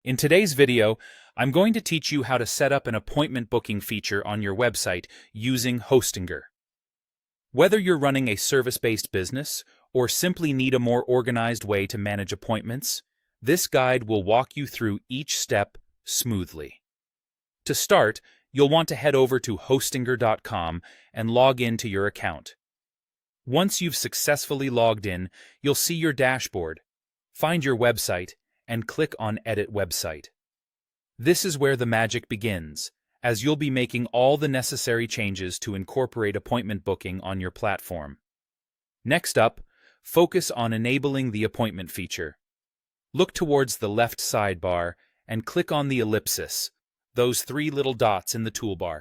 In today's video, I'm going to teach you how to set up an appointment booking feature on your website using Hostinger. Whether you're running a service-based business or simply need a more organized way to manage appointments, this guide will walk you through each step smoothly. To start, you'll want to head over to hostinger.com and log in to your account. Once you've successfully logged in, you'll see your dashboard. Find your website and click on Edit Website. This is where the magic begins, as you'll be making all the necessary changes to incorporate appointment booking on your platform. Next up, focus on enabling the appointment feature. Look towards the left sidebar and click on the ellipsis, those three little dots in the toolbar.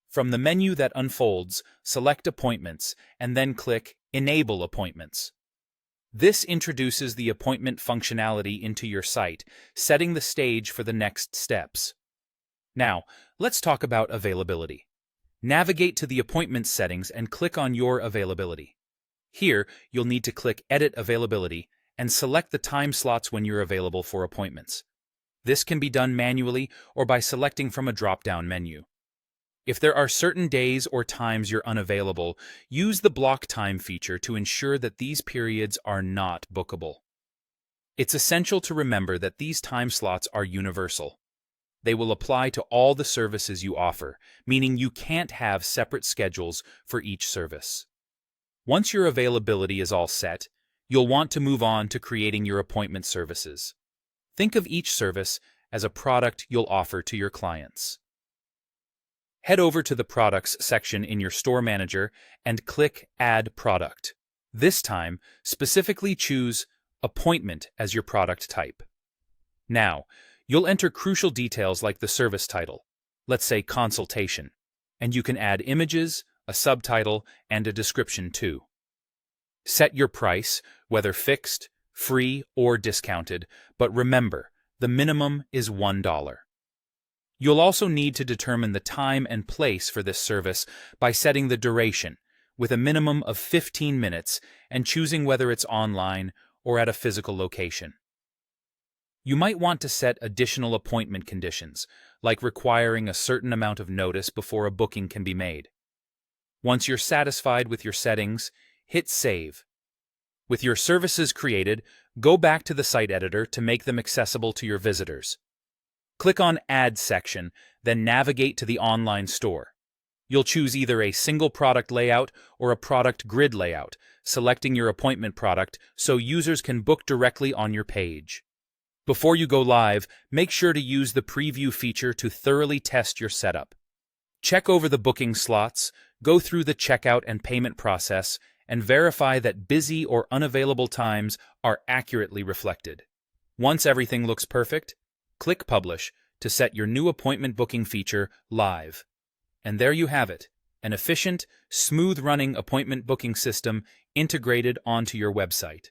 From the menu that unfolds, select Appointments and then click Enable Appointments. This introduces the appointment functionality into your site, setting the stage for the next steps. Now, let's talk about availability. Navigate to the appointment settings and click on your availability. Here, you'll need to click Edit Availability and select the time slots when you're available for appointments. This can be done manually or by selecting from a drop-down menu. If there are certain days or times you're unavailable, use the block time feature to ensure that these periods are not bookable. It's essential to remember that these time slots are universal. They will apply to all the services you offer, meaning you can't have separate schedules for each service. Once your availability is all set, you'll want to move on to creating your appointment services. Think of each service as a product you'll offer to your clients. Head over to the Products section in your Store Manager and click Add Product. This time, specifically choose Appointment as your product type. Now, you'll enter crucial details like the service title, let's say Consultation, and you can add images, a subtitle, and a description too. Set your price, whether fixed, free, or discounted, but remember, the minimum is $1. You'll also need to determine the time and place for this service by setting the duration, with a minimum of 15 minutes, and choosing whether it's online or at a physical location. You might want to set additional appointment conditions, like requiring a certain amount of notice before a booking can be made. Once you're satisfied with your settings, hit Save. With your services created, go back to the site editor to make them accessible to your visitors. Click on Add section, then navigate to the online store. You'll choose either a single product layout or a product grid layout, selecting your appointment product so users can book directly on your page. Before you go live, make sure to use the preview feature to thoroughly test your setup. Check over the booking slots, go through the checkout and payment process, and verify that busy or unavailable times are accurately reflected. Once everything looks perfect, click Publish to set your new appointment booking feature live. And there you have it, an efficient, smooth-running appointment booking system integrated onto your website.